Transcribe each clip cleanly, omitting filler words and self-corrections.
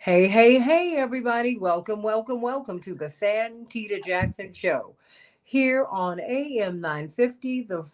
Hey, hey, hey, everybody. Welcome, welcome, welcome to the Santita Jackson Show here on AM 950, the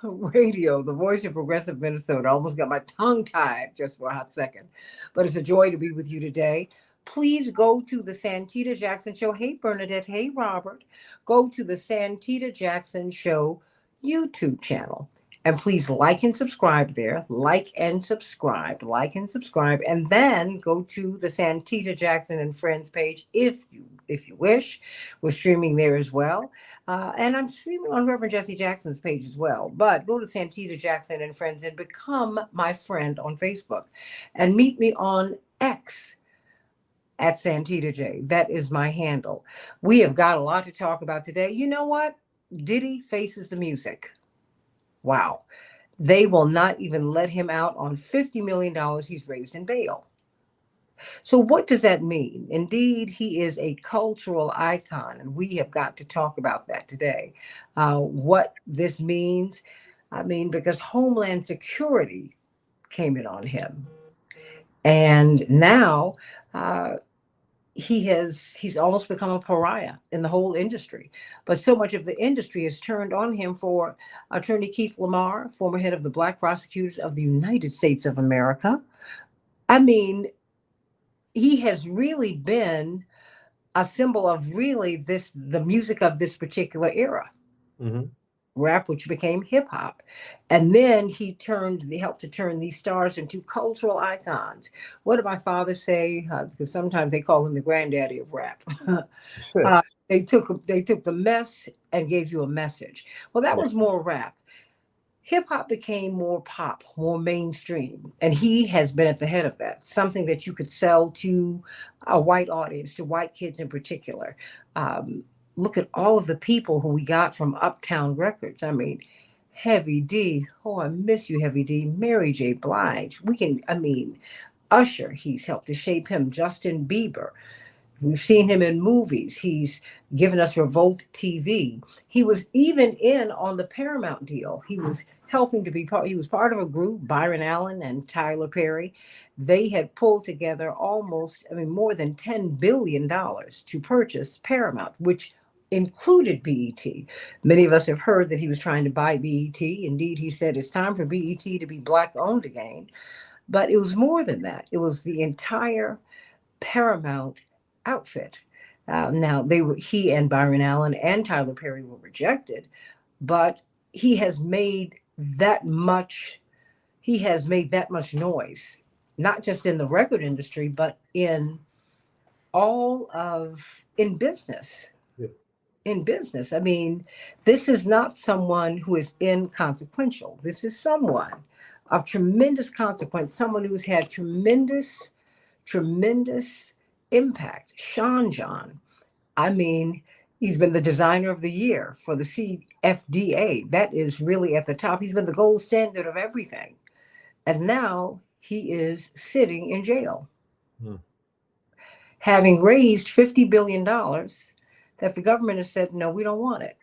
radio, the voice of progressive Minnesota. I almost got my tongue tied just for a hot second, but it's a joy to be with you today. Please go to the Santita Jackson Show. Hey, Bernadette. Hey, Robert. Go to the Santita Jackson Show YouTube channel. And please like and subscribe there. Like and subscribe. Like and subscribe. And then go to the Santita Jackson and Friends page if you wish. We're streaming there as well. And I'm streaming on Reverend Jesse Jackson's page as well. But go to Santita Jackson and Friends and become my friend on Facebook. And meet me on X at Santita J. That is my handle. We have got a lot to talk about today. You know what? Diddy faces the music. Wow. They will not even let him out on $50 million he's raised in bail. So, what does that mean? Indeed, he is a cultural icon, and we have got to talk about that today. What this means, I mean, because Homeland Security came in on him. And now uh, he's almost become a pariah in the whole industry. But so much of the industry has turned on him for attorney Keith Lamar, former head of the Black Prosecutors of the United States of America. I mean, he has really been a symbol of really the music of this particular era. Mm-hmm. Rap, which became hip hop. And then he helped to turn these stars into cultural icons. What did my father say? Because sometimes they call him the granddaddy of rap. They took the mess and gave you a message. Well, that was more rap. Hip hop became more pop, more mainstream, and he has been at the head of that. Something that you could sell to a white audience, to white kids in particular. Um, Look at all of the people who we got from Uptown Records. I mean, Heavy D. Oh, I miss you, Heavy D. Mary J. Blige. Usher. He's helped to shape him. Justin Bieber. We've seen him in movies. He's given us Revolt TV. He was even in on the Paramount deal. He was helping to be part. He was part of a group, Byron Allen and Tyler Perry. They had pulled together more than $10 billion to purchase Paramount, which included BET. Many of us have heard that he was trying to buy BET. Indeed, he said it's time for BET to be black owned again. But it was more than that. It was the entire Paramount outfit. Now he and Byron Allen and Tyler Perry were rejected, but he has made that much. He has made that much noise, not just in the record industry, but in business. Yeah. In business, I mean, this is not someone who is inconsequential. This is someone of tremendous consequence, someone who's had tremendous impact. Sean John, I mean, he's been the designer of the year for the CFDA. That is really at the top. He's been the gold standard of everything. And now he is sitting in jail, Hmm. having raised $50 billion that the government has said, no, we don't want it.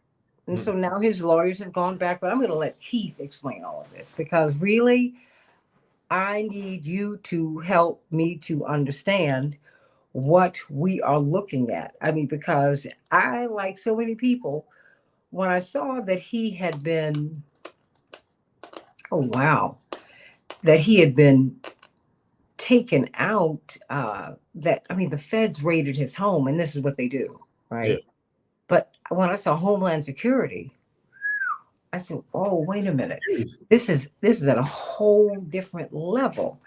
And so now his lawyers have gone back, but I'm going to let Keith explain all of this because really, I need you to help me to understand what we are looking at. I mean, because I, like so many people, when I saw that he had been, oh, wow, that he had been taken out, the feds raided his home, and this is what they do, Yeah. right? But when I saw Homeland Security, I said, oh, wait a minute. Yes. This is at a whole different level.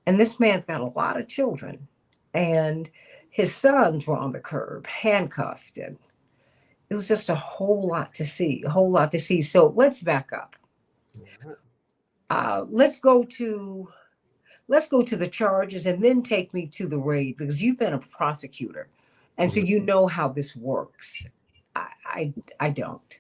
And this man's got a lot of children. And his sons were on the curb, handcuffed. And it was just a whole lot to see, a whole lot to see. So let's back up. Uh, let's go to let's go to the charges and then take me to the raid because you've been a prosecutor. And so Mhm. you know how this works. I don't.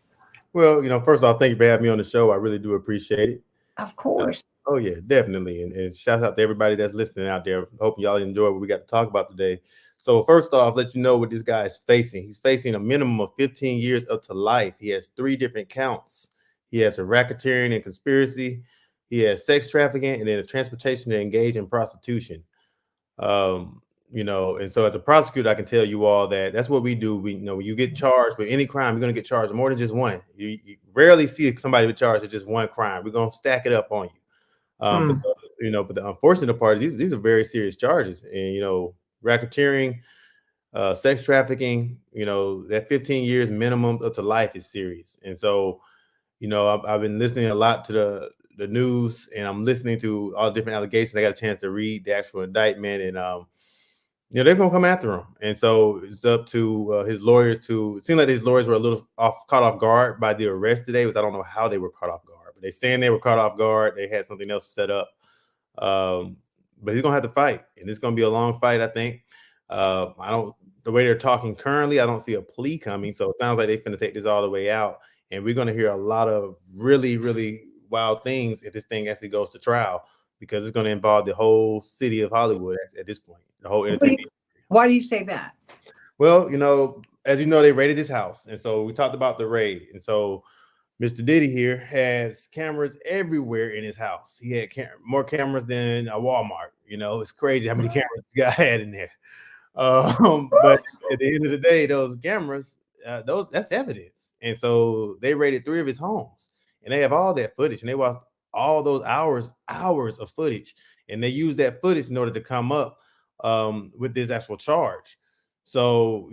Well, first off, thank you for having me on the show. I really do appreciate it. Of Uh, course. oh yeah, definitely. And shout out to everybody that's listening out there. Hope y'all enjoy what we got to talk about today. So first off, let you know what this guy is facing. He's facing a minimum of 15 years up to life. He has three different counts. He has a racketeering and conspiracy. He has sex trafficking and then a transportation to engage in prostitution. Um, And so as a prosecutor, I can tell you all that that's what we do. When you get charged with any crime, you're going to get charged more than just one. You rarely see somebody with charged with just one crime. We're going to stack it up on you. But Mm. but the unfortunate part is these are very serious charges, and racketeering, sex trafficking. That 15 years minimum up to life is serious. And so I've been listening a lot to the news, and I'm listening to all different allegations. I got a chance to read the actual indictment, and they're gonna come after him. And so it's up to his lawyers to. It seemed like his lawyers were a little caught off guard by the arrest today. I don't know how they were caught off guard, but they're saying they were caught off guard. They had something else set up. Um, but he's gonna have to fight, and it's gonna be a long fight, I think. I don't. The way they're talking currently, I don't see a plea coming. So it sounds like they're going to take this all the way out, and we're going to hear a lot of really, really wild things if this thing actually goes to trial, because it's going to involve the whole city of Hollywood at this point, the whole entertainment. Why do you say that? Well, as you know, they raided his house, and so we talked about the raid, and so Mr. Diddy here has cameras everywhere in his house. He had more cameras than a Walmart. It's crazy how many cameras this guy had in there. But at the end of the day, those cameras, that's evidence. And so they raided 3 of his homes, and they have all that footage, and they watched all those hours of footage, and they used that footage in order to come up with this actual charge. So,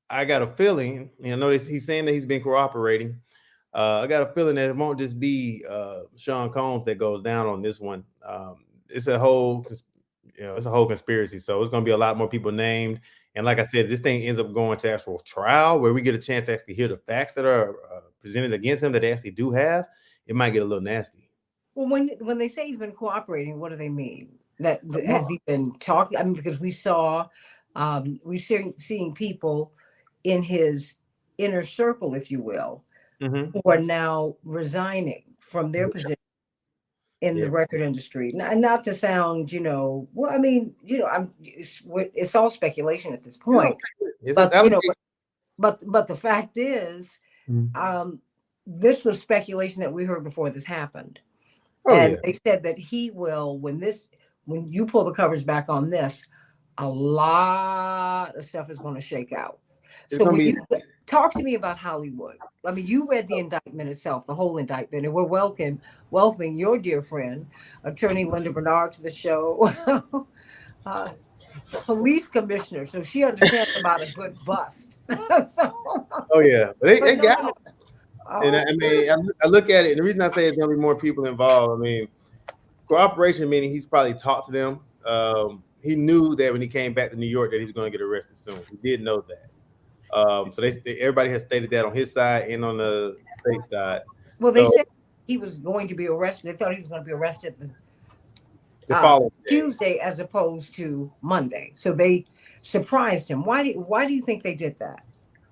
I got a feeling, notice he's saying that he's been cooperating. I got a feeling that it won't just be Sean Combs that goes down on this one. It's a whole conspiracy. So it's going to be a lot more people named. And like I said, this thing ends up going to actual trial where we get a chance to actually hear the facts that are presented against him that they actually do have. It might get a little nasty. Well, when they say he's been cooperating, what do they mean? That has he been talking? I mean, because we saw, we're seeing people in his inner circle, if you will, who are now resigning from their position in the record industry. Not to sound, well, I mean, it's all speculation at this point. But but the fact is, this was speculation that we heard before this happened. They said that he will, when you pull the covers back on this, a lot of stuff is going to shake out. So when you talk to me about Hollywood, I mean, you read the indictment itself, the whole indictment, and we're welcoming your dear friend, Attorney Linda Bernard, to the show, police commissioner, so she understands about a good bust. They got it. And I mean, I look at it, and the reason I say it's going to be more people involved, I mean, cooperation meaning he's probably talked to them. He knew that when he came back to New York that he was going to get arrested soon. He did know that. So everybody has stated that on his side and on the state side. Well, they said he was going to be arrested. They thought he was going to be arrested the following Tuesday as opposed to Monday. So they surprised him. Why do you think they did that?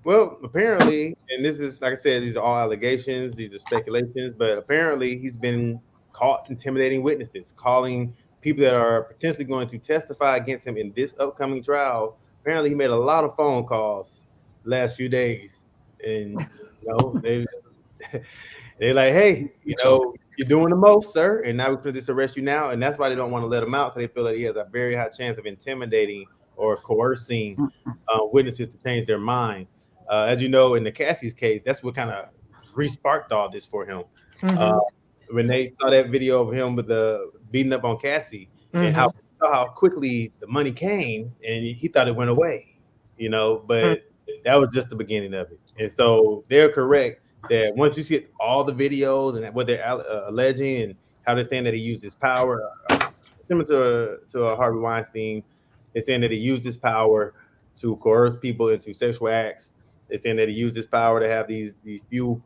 Well, apparently, and this is, like I said, these are all allegations, these are speculations, but apparently he's been caught intimidating witnesses, calling people that are potentially going to testify against him in this upcoming trial. Apparently, he made a lot of phone calls the last few days, and they're like, "Hey, you're doing the most, sir, and now we're going to arrest you now." And that's why they don't want to let him out, because they feel that he has a very high chance of intimidating or coercing witnesses to change their mind. As you know, in the Cassie's case, that's what kind of re-sparked all this for him. When they saw that video of him with the beating up on Cassie, and how quickly the money came, and he thought it went away, but that was just the beginning of it. And so they're correct that once you see all the videos and what they're alleging and how they're saying that he used his power, similar to Harvey Weinstein, they're saying that he used his power to coerce people into sexual acts. They're saying that he used his power to have these few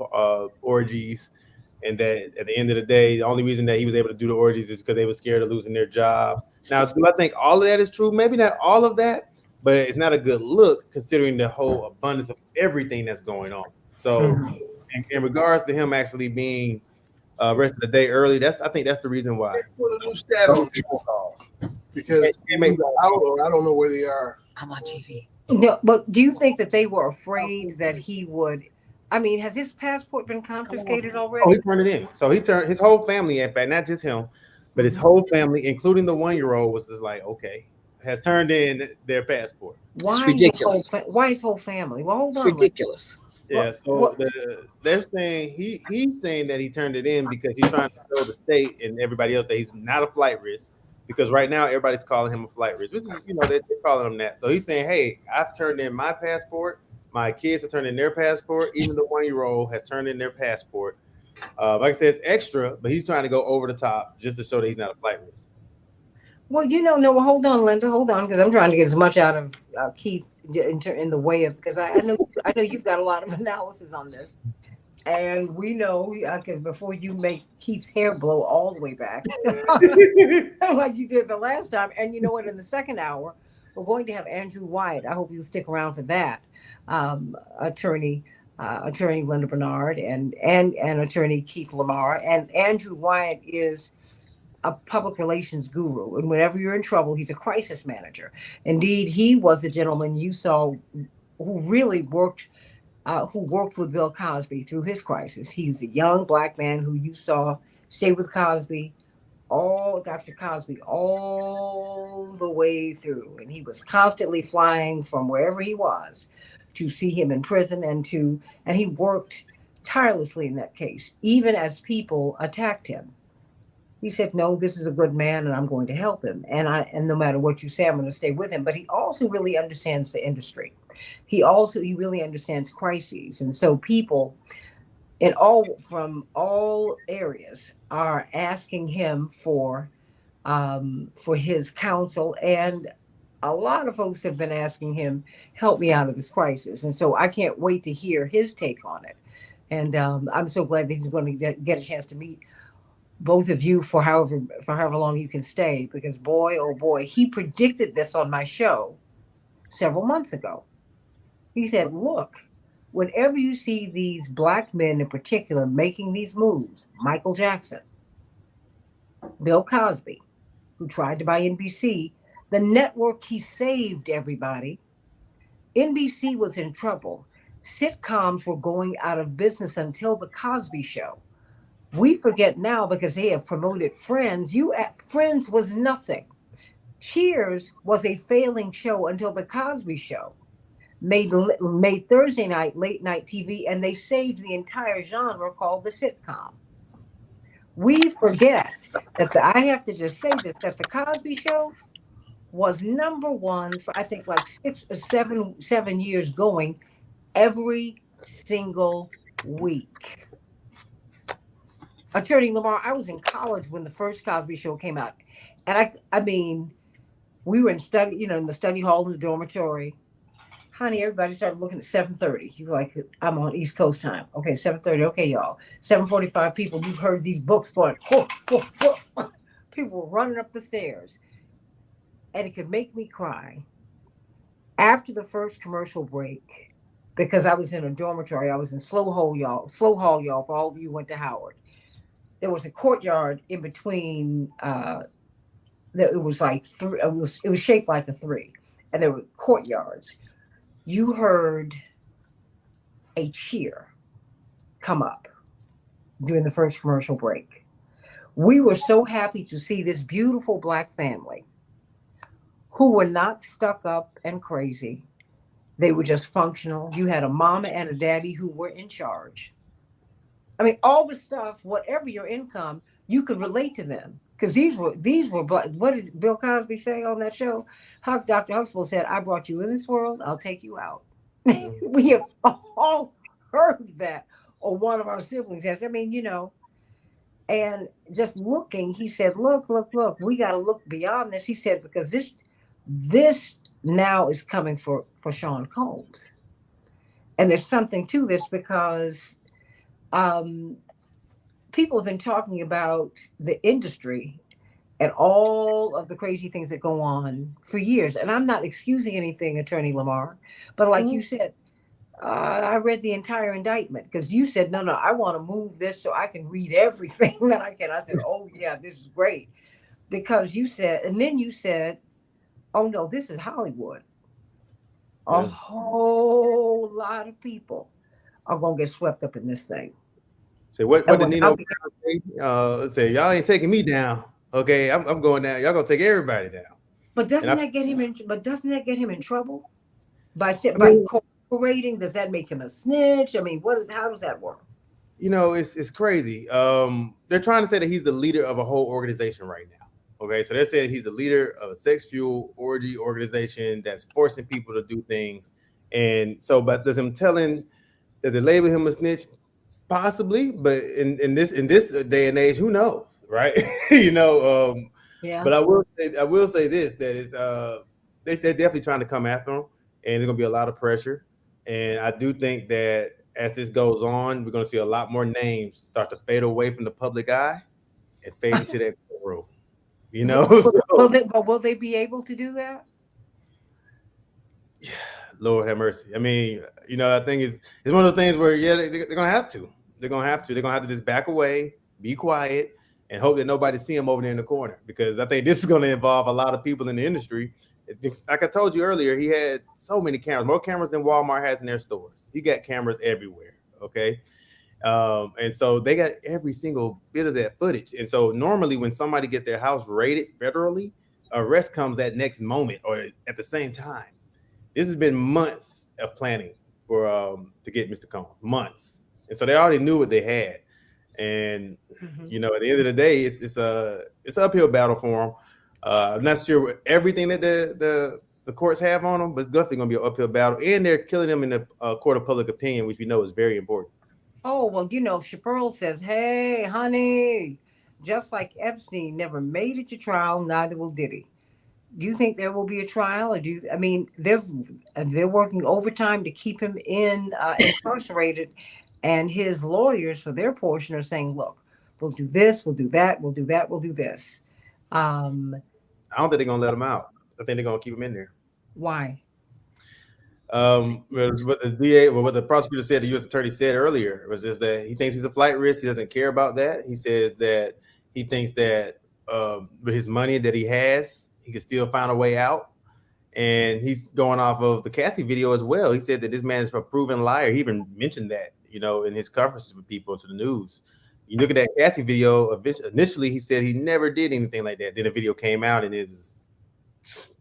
orgies, and that at the end of the day, the only reason that he was able to do the orgies is because they were scared of losing their jobs. Now, do I think all of that is true? Maybe not all of that, but it's not a good look considering the whole abundance of everything that's going on. So, in regards to him actually being arrested a day early, I think that's the reason why. Put a new stat on because I don't know where they are. I'm on TV. No, but do you think that they were afraid that he would? I mean, has his passport been confiscated already? Oh, he turned it in. So he turned his whole family, in fact, not just him, but his whole family, including the 1-year-old, was just like, okay, has turned in their passport. Why ridiculous. Why his whole family? Well, hold It's on. ridiculous. Yeah, so they're saying he's saying that he turned it in because he's trying to show the state and everybody else that he's not a flight risk. Because right now everybody's calling him a flight risk, which is they're calling him that. So he's saying, hey, I've turned in my passport. My kids have turned in their passport. Even the 1-year-old has turned in their passport. Like I said, it's extra, but he's trying to go over the top just to show that he's not a flight risk. Well, no, hold on, Linda, hold on, because I'm trying to get as much out of Keith in the way of, because I know you've got a lot of analysis on this, and we know because before you make Keith's hair blow all the way back, like you did the last time, and you know what? In the second hour, we're going to have Andrew Wyatt. I hope you'll stick around for that, attorney Linda Bernard and attorney Keith Lamar, and Andrew Wyatt is a public relations guru, and whenever you're in trouble, he's a crisis manager. Indeed, he was a gentleman you saw who really worked with Bill Cosby through his crisis. He's a young black man who you saw stay with Dr. Cosby all the way through, and he was constantly flying from wherever he was to see him in prison, and he worked tirelessly in that case, even as people attacked him. He said, no, this is a good man and I'm going to help him. And no matter what you say, I'm going to stay with him. But he also really understands the industry. He really understands crises. And so people from all areas are asking him for his counsel. And a lot of folks have been asking him, help me out of this crisis. And so I can't wait to hear his take on it. And I'm so glad that he's going to get a chance to meet both of you for however long you can stay, because boy, oh boy, he predicted this on my show several months ago. He said, look, whenever you see these black men in particular making these moves, Michael Jackson, Bill Cosby, who tried to buy NBC, the network he saved everybody, NBC was in trouble. Sitcoms were going out of business until the Cosby Show. We forget now because they have promoted Friends. Friends was nothing. Cheers was a failing show until the Cosby Show made Thursday night late night TV, and they saved the entire genre called the sitcom. We forget that I have to just say this, that the Cosby Show was number one for I think like 6 or 7 years going every single week. Attorney Lamar, I was in college when the first Cosby Show came out. And I mean, we were in the study hall in the dormitory. Honey, everybody started looking at 7:30. You were like, I'm on East Coast time. Okay, 7:30. Okay, y'all. 7:45 people, you've heard these books going, whoof, whoof, whoof. People were running up the stairs. And it could make me cry. After the first commercial break, because I was in a dormitory, I was in Slow Hall, y'all, for all of you who went to Howard. There was a courtyard in between. It was like three. It was shaped like a 3, and there were courtyards. You heard a cheer come up during the first commercial break. We were so happy to see this beautiful black family who were not stuck up and crazy. They were just functional. You had a mama and a daddy who were in charge. I mean, all the stuff, whatever your income, you could relate to them, because these were black. What did Bill Cosby say on that show? Dr. Huxtable said, "I brought you in this world, I'll take you out." We have all heard that, or one of our siblings has. I mean, and just looking, he said, "Look, we got to look beyond this." He said, because this now is coming for Sean Combs, and there's something to this because. People have been talking about the industry and all of the crazy things that go on for years. And I'm not excusing anything, Attorney Lamar, but like you said, I read the entire indictment because you said, no, I want to move this so I can read everything that I can. I said, oh yeah, this is great. Because you said, and then you said, oh no, this is Hollywood. A whole lot of people are going to get swept up in this thing. Say what did Nino say? Say y'all ain't taking me down. Okay, I'm going down. Y'all gonna take everybody down. But And I, doesn't that get him in? But doesn't that get him in trouble I by mean, cooperating? Does that make him a snitch? I mean, what is how does that work? it's crazy. They're trying to say that he's the leader of a whole organization right now. Okay, so they're saying he's the leader of a sex fuel orgy organization that's forcing people to do things. And so, but does it label him a snitch? Possibly, but in this day and age, who knows, right? you know, um, Yeah. but I will say this that is they're definitely trying to come after him, and there's gonna be a lot of pressure. And I do think that as this goes on, we're gonna see a lot more names start to fade away from the public eye and fade into that courtroom. You know, so Will they be able to do that? Lord have mercy. I mean, I think it's one of those things where they're gonna have to. They're gonna have to just back away, be quiet, and hope that nobody see him over there in the corner. Because I think this is gonna involve a lot of people in the industry. Like I told you earlier, he had so many cameras, more cameras than Walmart has in their stores. He got cameras everywhere. Okay. And so they got every single bit of that footage. And so normally when somebody gets their house raided federally, arrest comes that next moment or at the same time. This has been months of planning for to get Mr. Combs, months, and so they already knew what they had. And Mhm. at the end of the day, it's an uphill battle for him. I'm not sure what everything that the courts have on them, but it's definitely going to be an uphill battle. And they're killing him in the court of public opinion, which we know is very important. Oh, well, Chappelle says, "Hey, honey, just like Epstein never made it to trial, neither will Diddy." Do you think there will be a trial, or I mean, they're working overtime to keep him incarcerated, and his lawyers for their portion are saying, "Look, we'll do this, we'll do that, we'll do that, we'll do this." Um, I don't think they're going to let him out. I think they're going to keep him in there. why? What the DA, well, what the prosecutor said, the U.S. attorney said earlier was just that he thinks he's a flight risk. He doesn't care about that. He says that he thinks that with his money that he has, he can still find a way out. And he's going off of the Cassie video as well. He said that this man is a proven liar. He even mentioned that, in his conferences with people to the news. You look at that Cassie video. Initially, he said he never did anything like that. Then the video came out, and it was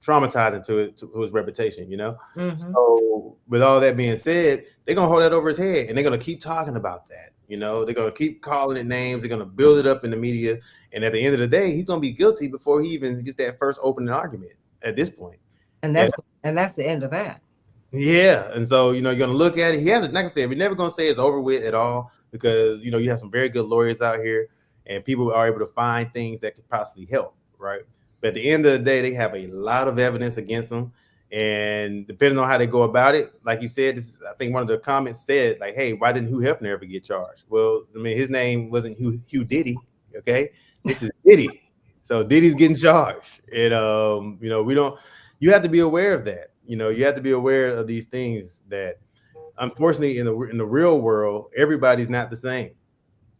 traumatizing to his reputation, Hmm. So with all that being said, they're gonna hold that over his head and they're gonna keep talking about that. They're gonna keep calling it names, they're gonna build it up in the media, and at the end of the day, he's gonna be guilty before he even gets that first opening argument at this point. And And that's the end of that. yeah, and so you're gonna look at it. He hasn't, like I said, we're never gonna say it's over with at all because you have some very good lawyers out here, and people are able to find things that could possibly help, right? But at the end of the day, they have a lot of evidence against them, and depending on how they go about it, like you said, I think one of the comments said, like, "Hey, why didn't Hugh Hefner ever get charged?" Well, I mean, his name wasn't Hugh Diddy, okay? This is Diddy, so Diddy's getting charged, and we don't. You have to be aware of that. You have to be aware of these things that, unfortunately, in the real world, everybody's not the same.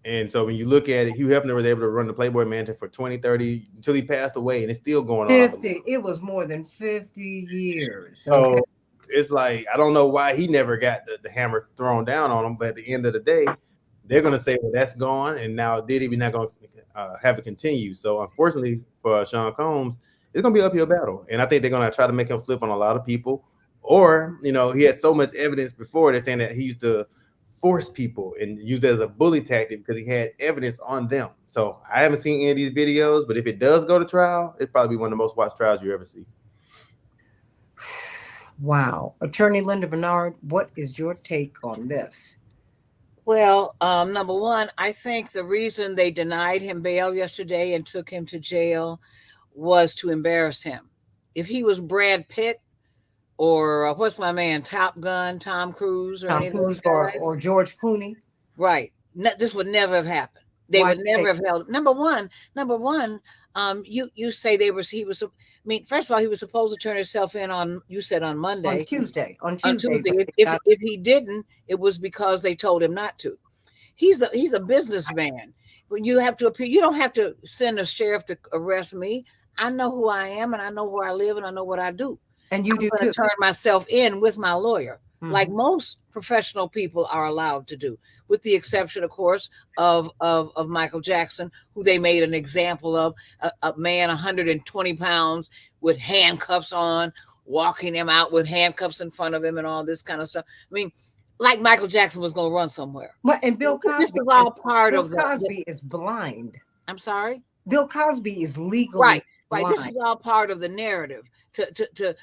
And so when you look at it, Hugh Hefner was able to run the Playboy Mansion for 20, 30 until he passed away, and it's still going on, I believe. 50. It was more than 50 years. Okay. So it's like I don't know why he never got the hammer thrown down on him, but at the end of the day, they're going to say, well, that's gone, and now Diddy, we're not going to have it continue. So unfortunately for Sean Combs, it's going to be an uphill battle, and I think they're going to try to make him flip on a lot of people. Or he had so much evidence before. They're saying that he used to force people and use it as a bully tactic because he had evidence on them. So I haven't seen any of these videos, but if it does go to trial, it'd probably be one of the most watched trials you ever see. Wow. Attorney Linda Bernard, what is your take on this? Well, number one, I think the reason they denied him bail yesterday and took him to jail was to embarrass him. If he was Brad Pitt or what's my man, Top Gun, Tom Cruise, or Tom any of those Cruise or, guys, George Clooney? right? This would never have happened. They Why would do you never think have held. Number one. You say he was. I mean, first of all, he was supposed to turn himself in on. You said on on Monday. Tuesday? On On Tuesday, Tuesday, but if he didn't, it was because they told him not to. He's a businessman. When you have to appear, you don't have to send a sheriff to arrest me. I know who I am, and I know where I live, and I know what I do. and you I'm do going too. to turn myself in with my lawyer, like Mhm. most professional people are allowed to do, with the exception, of course, of Michael Jackson, who they made an example of, a man 120 pounds with handcuffs on, walking him out with handcuffs in front of him and all this kind of stuff. I mean, like Michael Jackson was going to run somewhere. Well, and Bill This Cosby is all part Bill of Cosby is blind. I'm sorry? Bill Cosby is legally Right, right. This blind. is all part of the narrative to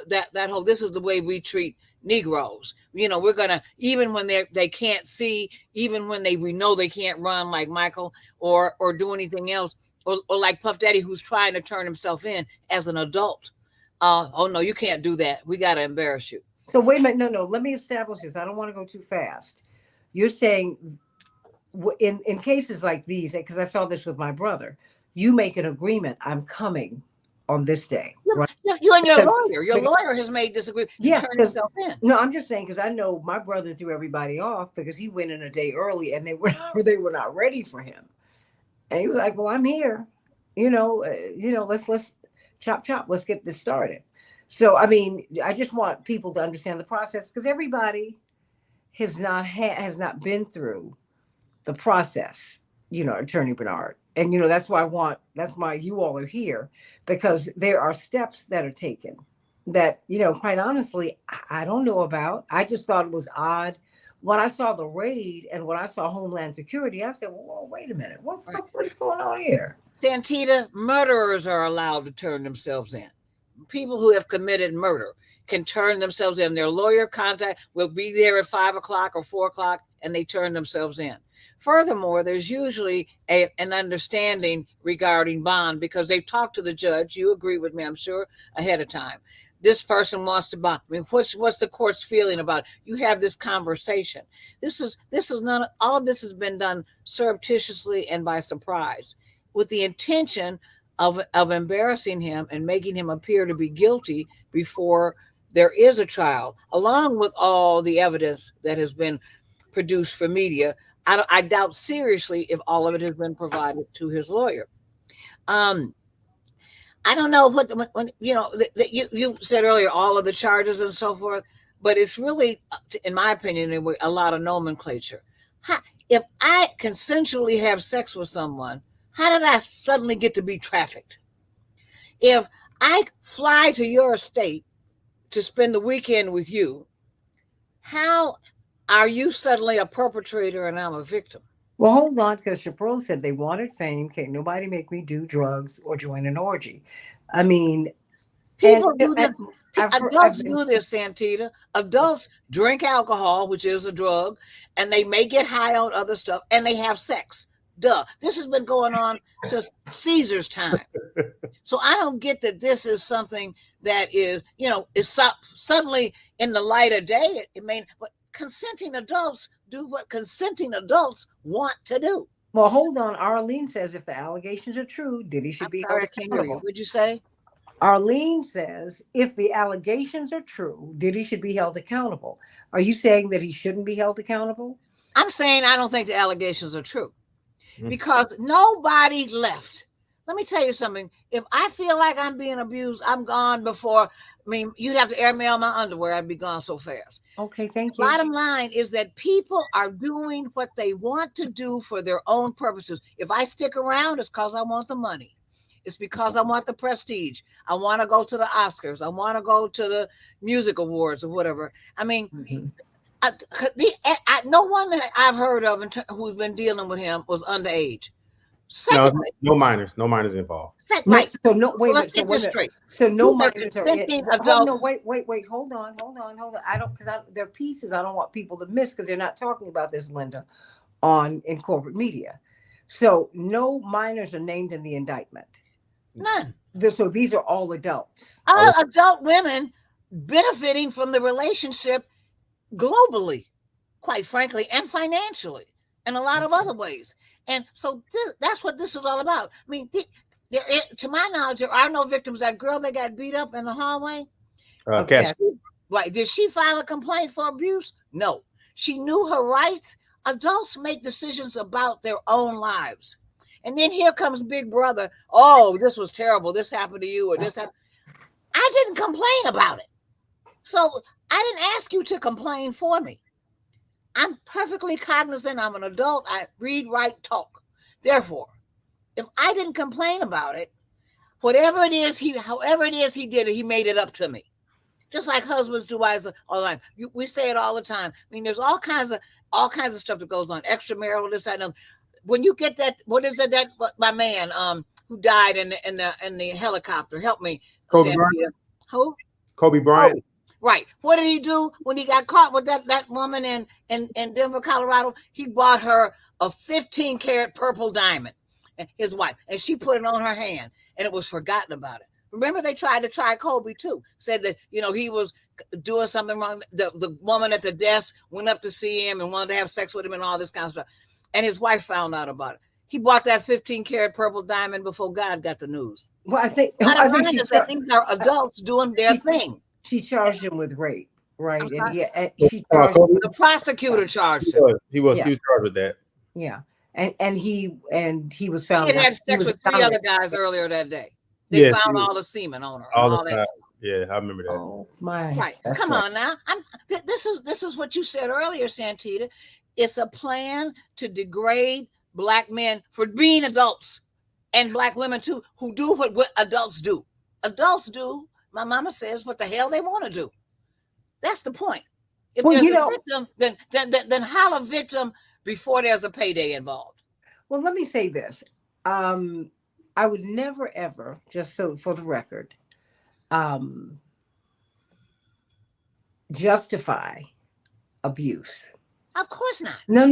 that whole, this is the way we treat Negroes. You know, we're gonna, even when they can't see, even when we know they can't run like Michael or do anything else, or like Puff Daddy, who's trying to turn himself in as an adult. Oh no, you can't do that. We gotta embarrass you. So wait a minute. No. Let me establish this. I don't want to go too fast. You're saying in cases like these, because I saw this with my brother, you make an agreement. I'm coming on this day, right? You and your lawyer. Your lawyer has made this agreement to turn himself in. No, I'm just saying, because I know my brother threw everybody off because he went in a day early and they were not ready for him. And he was like, "Well, I'm here. Let's chop. Let's get this started." So, I mean, I just want people to understand the process, because everybody has not been through the process, Attorney Bernard. And, that's why you all are here, because there are steps that are taken that, quite honestly, I don't know about. I just thought it was odd. When I saw the raid and when I saw Homeland Security, I said, well, wait a minute. What's going on here? Santita, murderers are allowed to turn themselves in. People who have committed murder can turn themselves in. Their lawyer contact will be there at 5 o'clock or 4 o'clock, and they turn themselves in. Furthermore, there's usually an understanding regarding bond, because they've talked to the judge. You agree with me, I'm sure, ahead of time. This person wants to bond. I mean, what's the court's feeling about it? You have this conversation. This is none. All of this has been done surreptitiously and by surprise, with the intention of embarrassing him and making him appear to be guilty before there is a trial, along with all the evidence that has been produced for media. I doubt seriously if all of it has been provided to his lawyer. I don't know when you said earlier, all of the charges and so forth, but it's really, in my opinion, anyway, a lot of nomenclature. If I consensually have sex with someone, how did I suddenly get to be trafficked? If I fly to your estate to spend the weekend with you, how are you suddenly a perpetrator and I'm a victim? Well, hold on, because Chappelle said they wanted fame. Can't nobody make me do drugs or join an orgy. I mean, people do this. Adults do this, Santita. Adults drink alcohol, which is a drug, and they may get high on other stuff, and they have sex. Duh. This has been going on since Caesar's time. So I don't get that this is something that is suddenly in the light of day. It may, but consenting adults do what consenting adults want to do. Well, hold on. Arlene says if the allegations are true, Diddy should be held accountable. What'd you say? Arlene says if the allegations are true, Diddy should be held accountable. Are you saying that he shouldn't be held accountable? I'm saying I don't think the allegations are true, because nobody left. Let me tell you something. If I feel like I'm being abused, I'm gone before. I mean, you'd have to airmail my underwear. I'd be gone so fast. Okay, thank you. Bottom line is that people are doing what they want to do for their own purposes. If I stick around, it's because I want the money. It's because I want the prestige. I want to go to the Oscars. I want to go to the music awards or whatever. I mean, no one that I've heard of who's been dealing with him was underage. Secondly, no minors involved. Right. So no, wait. Let's get this straight. So no minors are consenting adults. No, wait. Hold on. I don't, because there are pieces I don't want people to miss, because they're not talking about this, Linda, in corporate media. So no minors are named in the indictment. None. So these are all adults. All adult women benefiting from the relationship globally, quite frankly, and financially, and a lot of other ways. And so that's what this is all about. I mean, to my knowledge, there are no victims. That girl that got beat up in the hallway, right? Did she file a complaint for abuse? No. She knew her rights. Adults make decisions about their own lives. And then here comes Big Brother. Oh, this was terrible. This happened to you, or this happened. I didn't complain about it. So I didn't ask you to complain for me. I'm perfectly cognizant. I'm an adult. I read, write, talk. Therefore, if I didn't complain about it, Whatever it is, however it is he did it, he made it up to me. Just like husbands do wives all the time. We say it all the time. I mean, there's all kinds of stuff that goes on, extramarital, this, that, and other. When you get that, what is it that my man who died in the helicopter? Help me, Kobe Santita. Bryant. Who? Kobe Bryant. Right. What did he do when he got caught with that woman in Denver, Colorado? He bought her a 15-karat purple diamond, his wife, and she put it on her hand, and it was forgotten about it. Remember, they tried to try Kobe too. Said that he was doing something wrong. The woman at the desk went up to see him and wanted to have sex with him and all this kind of stuff. And his wife found out about it. He bought that 15-karat purple diamond before God got the news. Well, I think that these are adults doing their thing. She charged him with rape, right? And she charged him. The prosecutor charged him. He was charged with that. Yeah, and he was found. She had sex with 3 other guys earlier that day. They found all the semen on her. All that. Yeah, I remember that. Oh my! Right. Come on now. This is what you said earlier, Santita. It's a plan to degrade Black men for being adults, and Black women too, who do what adults do. Adults do. My mama says what the hell they want to do. That's the point. If there's a victim, then holler victim before there's a payday involved. Well, let me say this. I would never, ever, just so for the record, justify abuse. Of course not. No.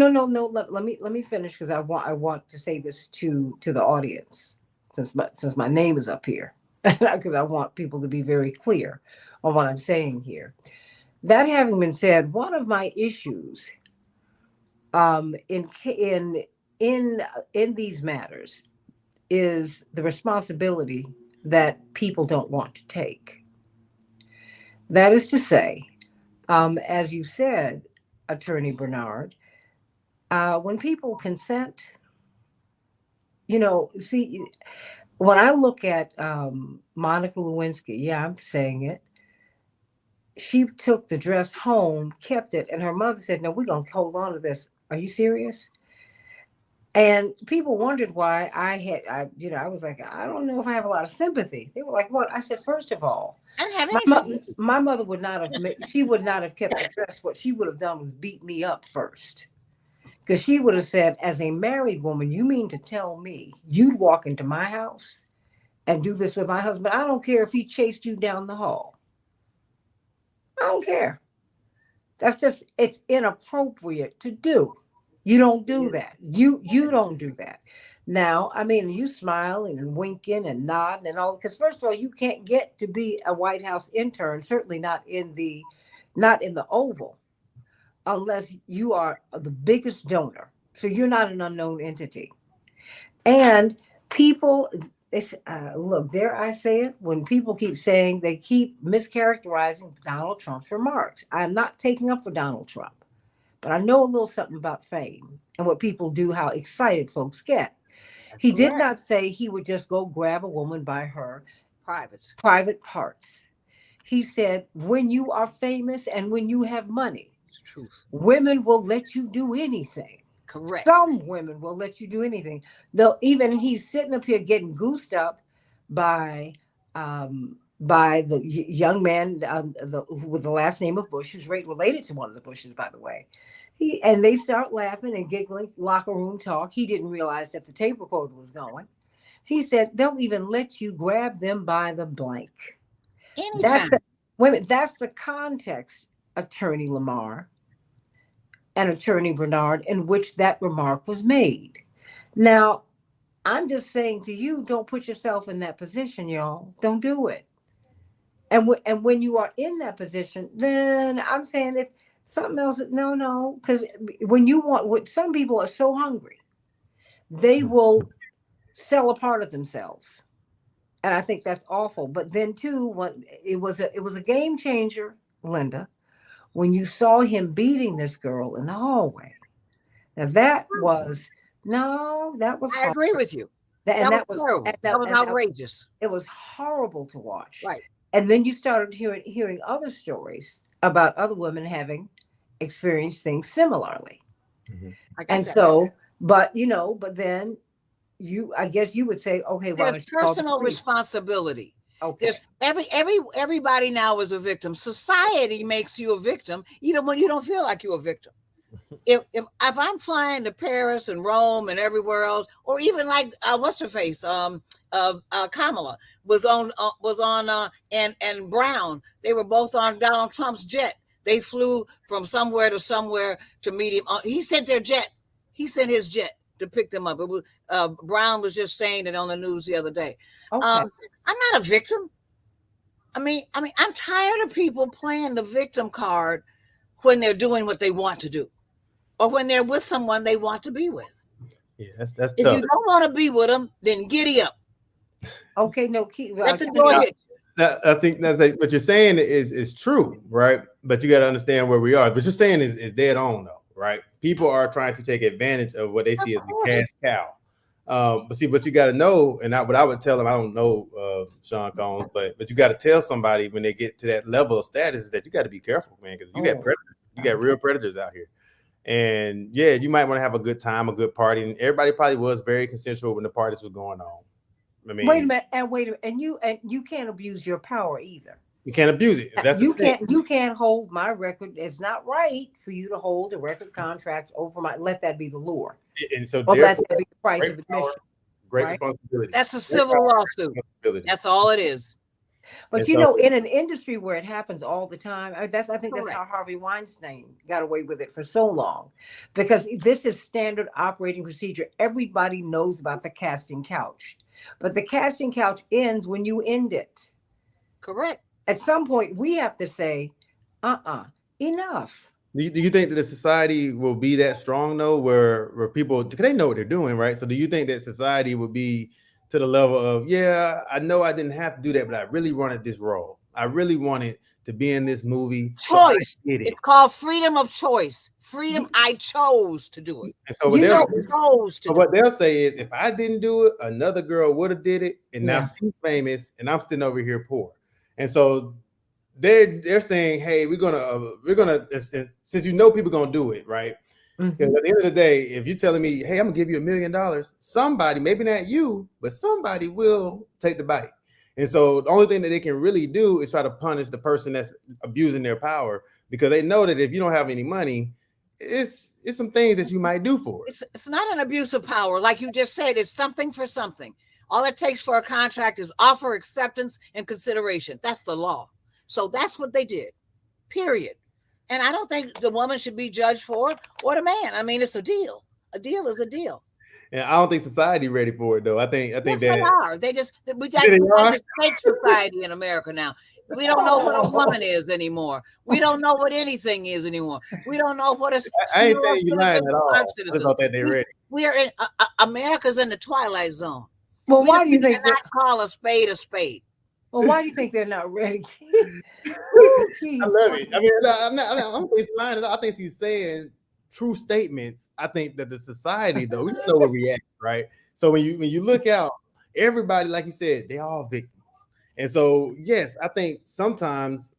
Let me finish, because I want to say this to the audience, since my name is up here, because I want people to be very clear on what I'm saying here. That having been said, one of my issues in these matters is the responsibility that people don't want to take. That is to say, as you said, Attorney Bernard, when people consent, see, when I look at Monica Lewinsky, I'm saying it, she took the dress home, kept it, and her mother said, "No, we're going to hold on to this. Are you serious?" And people wondered why I was like, I don't know if I have a lot of sympathy. They were like, "What?" I said, first of all, I didn't have any sympathy. My mother would not have, she would not have kept the dress. What she would have done was beat me up first. Because she would have said, as a married woman, you mean to tell me you'd walk into my house and do this with my husband? I don't care if he chased you down the hall. I don't care. That's just, it's inappropriate to do. You don't do that. You don't do that. Now, I mean, you smiling and winking and nodding and all, because first of all, you can't get to be a White House intern, certainly not in the Oval, unless you are the biggest donor. So you're not an unknown entity. And people, look, dare I say it, when people keep saying, they keep mischaracterizing Donald Trump's remarks. I'm not taking up for Donald Trump, but I know a little something about fame and what people do, how excited folks get. He did not say he would just go grab a woman by her private parts. He said, when you are famous and when you have money, women will let you do anything. Correct. Some women will let you do anything. He's sitting up here getting goosed up by the young man with the last name of Bush, who's related to one of the Bushes, by the way. And they start laughing and giggling, locker room talk. He didn't realize that the tape recorder was going. He said, they'll even let you grab them by the blank. Anytime. That's the context, Attorney Lamar and Attorney Bernard, in which that remark was made. Now, I'm just saying to you, don't put yourself in that position, y'all. Don't do it. And when you are in that position, then I'm saying it's something else. No, because some people are so hungry, they will sell a part of themselves. And I think that's awful. But then too, it was a game changer, Linda, when you saw him beating this girl in the hallway. Now that was I agree with you. That was horrible. That was outrageous. It was horrible to watch. Right. And then you started hearing other stories about other women having experienced things similarly. Mm-hmm. And so, but then I guess you would say, okay, why don't There's you call the personal police? responsibility. Okay. There's everybody now is a victim. Society makes you a victim even when you don't feel like you're a victim. If I'm flying to Paris and Rome and everywhere else, or even like what's her face, Kamala was on and Brown, they were both on Donald Trump's jet. They flew from somewhere to somewhere to meet him. He sent their jet. He sent his jet to pick them up. It was Brown was just saying it on the news the other day. Okay. I'm not a victim. I'm tired of people playing the victim card when they're doing what they want to do, or when they're with someone they want to be with. Yeah, that's If tough. you don't want to be with them, then giddy up. Okay. No, keep. Let the door hit you. I think that's what you're saying is true, right? But you got to understand where we are. What you're saying is dead on, though, right? People are trying to take advantage of what they see as the cash cow. But see, what you got to know, and what I would tell them, I don't know Sean Combs, but you got to tell somebody when they get to that level of status is that you got to be careful, man, because you got predators, you got real predators out here. And yeah, you might want to have a good time, a good party, and everybody probably was very consensual when the parties were going on. I mean, wait a minute, and you can't abuse your power either. you can't abuse it. That's you can't hold my record. It's not right for you to hold a record contract over my. Let that be the lure. And so let that be the price of admission. Great right? responsibility. That's a civil lawsuit. That's all it is. But you know, in an industry where it happens all the time, I think that's how Harvey Weinstein got away with it for so long, because this is standard operating procedure. Everybody knows about the casting couch, but the casting couch ends when you end it. Correct. At some point, we have to say, enough. Do you think that the society will be that strong, though, where people, because they know what they're doing, right? So do you think that society would be to the level of, yeah, I know I didn't have to do that, but I really wanted this role. I really wanted to be in this movie. Choice. It's called freedom of choice. Freedom. I chose to do it. And so what they'll say is, if I didn't do it, another girl would have did it, and now she's famous, and I'm sitting over here poor. And so they're saying, hey, we're gonna since you know people gonna do it, right? Because at the end of the day, if you're telling me, hey, I'm gonna give you $1 million, somebody, maybe not you, but somebody will take the bite. And so the only thing that they can really do is try to punish the person that's abusing their power, because they know that if you don't have any money, it's some things that you might do for it. It's not an abuse of power, like you just said. It's something for something. All it takes for a contract is offer, acceptance, and consideration. That's the law. So that's what they did. Period. And I don't think the woman should be judged for it, or the man. I mean, it's a deal. A deal is a deal. And I don't think society ready for it, though. I think yes, they are. We got this fake society in America now. We don't know what a woman is anymore. We don't know what anything is anymore. We don't know what is. I ain't saying you're lying at all. I thought that they ready. We are in America's in the twilight zone. Well, why do you think they call a spade a spade? Well, why do you think they're not ready? I love it. I mean, I don't think he's lying. I think he's saying true statements. I think that the society, though, we know where we at, right? So when you look out, everybody, like you said, they all victims. And so, yes, I think sometimes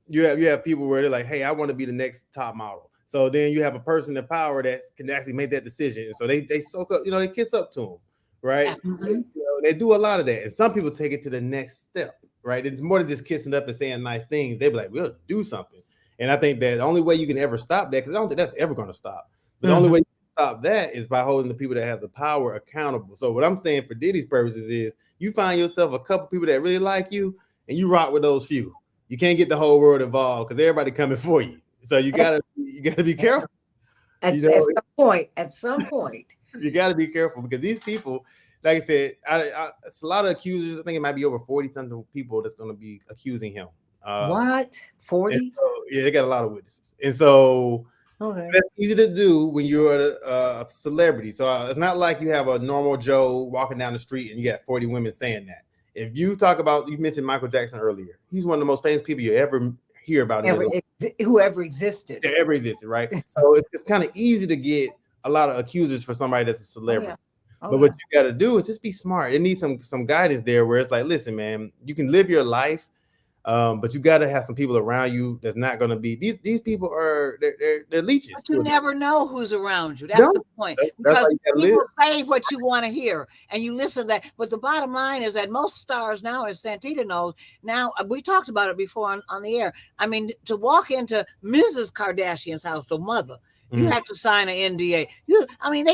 you have people where they're like, hey, I want to be the next top model. So then you have a person in power that can actually make that decision. And so they soak up, they kiss up to them, right? Mm-hmm. They do a lot of that. And some people take it to the next step, right? It's more than just kissing up and saying nice things. They be like, we'll do something. And I think that the only way you can ever stop that, because I don't think that's ever going to stop. But the only way you can stop that is by holding the people that have the power accountable. So what I'm saying for Diddy's purposes is, you find yourself a couple people that really like you, and you rock with those few. You can't get the whole world involved because everybody coming for you. So you gotta be careful. At some point, you gotta be careful, because these people, like I said, it's a lot of accusers. I think it might be over 40-something people that's going to be accusing him. What? 40? So, yeah, they got a lot of witnesses, and so. Okay. That's easy to do when you're a celebrity. So it's not like you have a normal Joe walking down the street and you got 40 women saying that. If you talk about, you mentioned Michael Jackson earlier. He's one of the most famous people you ever hear about. Whoever existed. Ever existed, right? So it's kind of easy to get a lot of accusers for somebody that's a celebrity. But what you got to do is just be smart. It needs some guidance there where it's like, listen, man, you can live your life, But you got to have some people around you that's not going to be these people are they're leeches. But you never know who's around you. That's No, the point. that's Because how you gotta people live. say what you want to hear and you listen to that. But the bottom line is that most stars now, as Santita knows, now we talked about it before on the air. I mean, to walk into Mrs. Kardashian's house, the mother, you have to sign an NDA. I mean,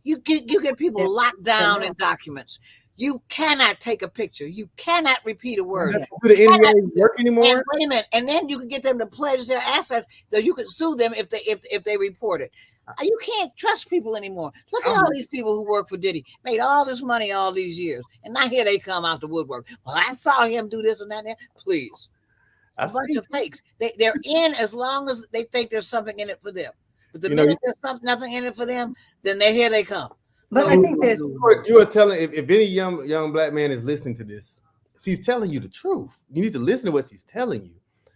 you get people locked down in documents. You cannot take a picture. You cannot repeat a word. Do the NDA work And anymore? wait a minute, and then you can get them to pledge their assets, so you can sue them if they report it. You can't trust people anymore. Look at all these people who work for Diddy, made all this money all these years, and now here they come out the woodwork. Well, I saw him do this and that. And that. Please, a bunch of fakes. They're in as long as they think there's something in it for them. But the minute there's nothing in it for them, then here they come. But I think there's you are telling if any young black man is listening to this, she's telling you the truth. You need to listen to what she's telling you,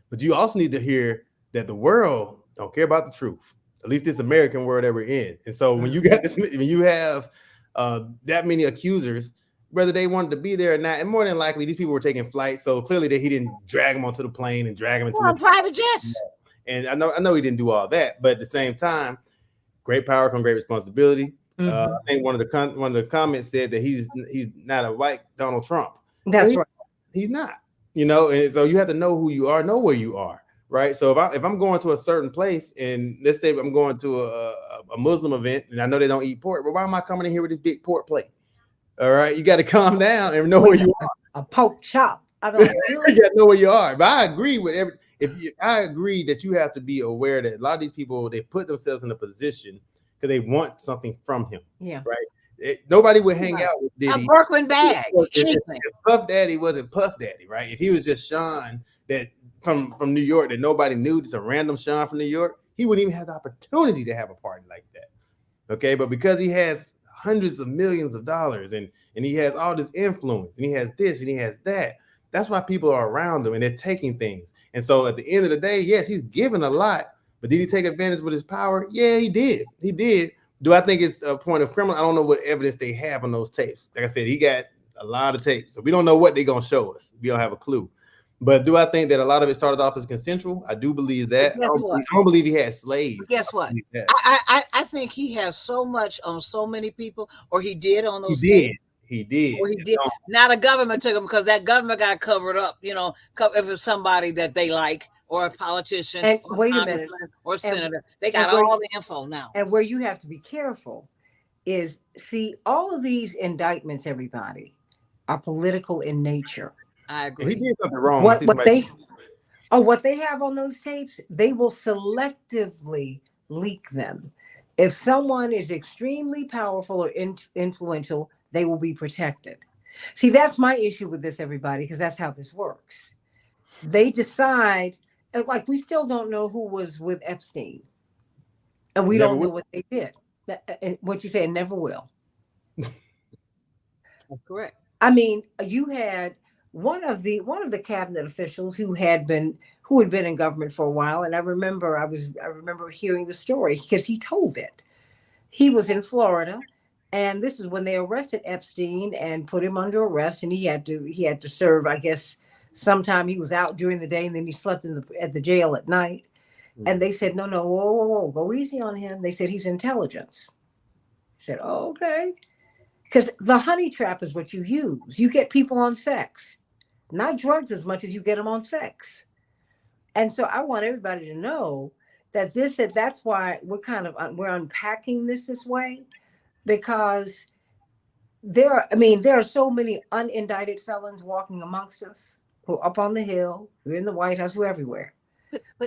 but you also need to hear that the world don't care about the truth. At least this American world that we're in. And so when you got this, when you have that many accusers, whether they wanted to be there or not, and more than likely these people were taking flights, so clearly that he didn't drag them onto the plane and drag them into private jets. And I know he didn't do all that, but at the same time, great power comes great responsibility. I think one of the comments said that he's not a white Donald Trump. That's right. He's not, and so you have to know who you are, know where you are, right? So if I'm going to a certain place, and let's say I'm going to a Muslim event, and I know they don't eat pork, but why am I coming in here with this big pork plate? All right, you got to calm down and know where you are. A pork chop. I don't you got to know where you are. But I agree with I agree that you have to be aware that a lot of these people, they put themselves in a position because they want something from him. Yeah. Right. Nobody would hang out with Diddy. A Birkman bag, anything. If Puff Daddy wasn't Puff Daddy, right? If he was just Sean that from New York that nobody knew, just a random Sean from New York, he wouldn't even have the opportunity to have a party like that. Okay, but because he has hundreds of millions of dollars and he has all this influence and he has this and he has that, that's why people are around him and they're taking things. And so at the end of the day, yes, he's given a lot, but did he take advantage with his power? Yeah, he did. He did. Do I think it's a point of criminal? I don't know what evidence they have on those tapes. Like I said, he got a lot of tapes, so we don't know what they're gonna show us. We don't have a clue. But do I think that a lot of it started off as consensual? I do believe that. I don't believe he had slaves. But guess what? I think he has so much on so many people, or he did on those. He did. Or he did. Now the government took him because that government got covered up. If it's somebody that they like, or a politician, and or wait a minute, or senator, they got all the info now. And where you have to be careful is, see, all of these indictments, everybody, are political in nature. I agree. He did something wrong. What they have on those tapes, they will selectively leak them. If someone is extremely powerful or influential, they will be protected. See, that's my issue with this, everybody, because that's how this works. They decide, like, we still don't know who was with Epstein, and we don't know what they did. What you say, never will. That's correct. I mean, you had one of the cabinet officials who had been in government for a while, and I remember hearing the story because he told it. He was in Florida, and this is when they arrested Epstein and put him under arrest, and he had to serve, I guess, sometime he was out during the day, and then he slept at the jail at night. And they said, no, whoa, go easy on him. They said he's intelligence. He said, oh, okay. Because the honey trap is what you use. You get people on sex, not drugs as much as you get them on sex. And so I want everybody to know that that's why we're unpacking this way, because there are so many unindicted felons walking amongst us who are up on the Hill, who are in the White House, who are everywhere.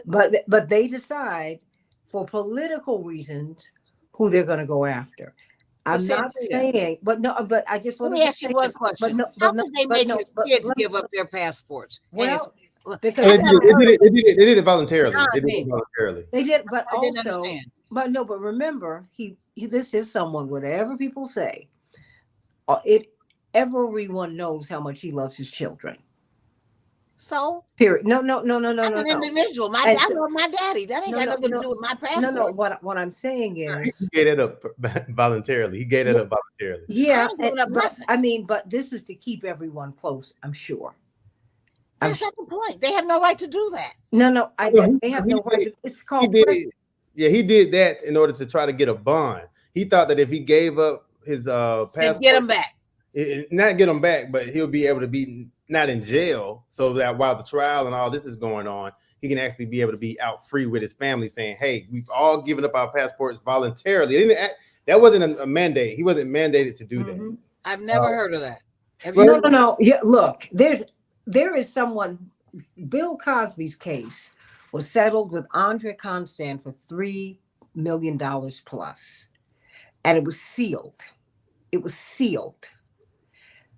But they decide for political reasons who they're going to go after. I'm not saying, but I just want to ask you one question. How did they make his kids give up their passports? Well, because they did it voluntarily. They did, but I didn't understand. But remember, this is someone, whatever people say, everyone knows how much he loves his children. So period. No. I'm an individual. I love my daddy. That ain't got nothing to do with my passport. No. What I'm saying is, he gave it up voluntarily. Yeah, but this is to keep everyone close, I'm sure. That's not the point. They have no right to do that. No, they have no right. It's He called did, yeah, he did that in order to try to get a bond. He thought that if he gave up his And passport, get them back. not get him back, but he'll be able to be not in jail, so that while the trial and all this is going on, he can actually be able to be out free with his family, saying, "Hey, we've all given up our passports voluntarily." That wasn't a mandate. He wasn't mandated to do that. I've never heard of that. No. Yeah, look, there is someone. Bill Cosby's case was settled with Andre Constant for $3 million plus, and it was sealed. It was sealed.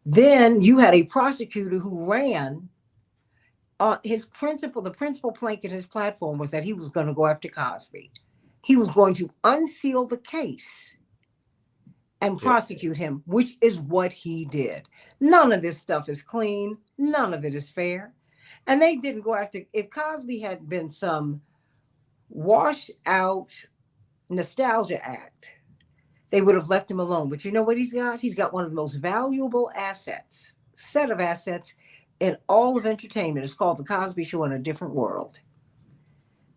Then you had a prosecutor who ran. The principal plank in his platform was that he was going to go after Cosby. He was going to unseal the case and prosecute him, which is what he did. None of this stuff is clean. None of it is fair. And they didn't go after, if Cosby had been some washed out nostalgia act, they would have left him alone. But you know what he's got? He's got one of the most valuable set of assets in all of entertainment. It's called The Cosby Show in a Different World.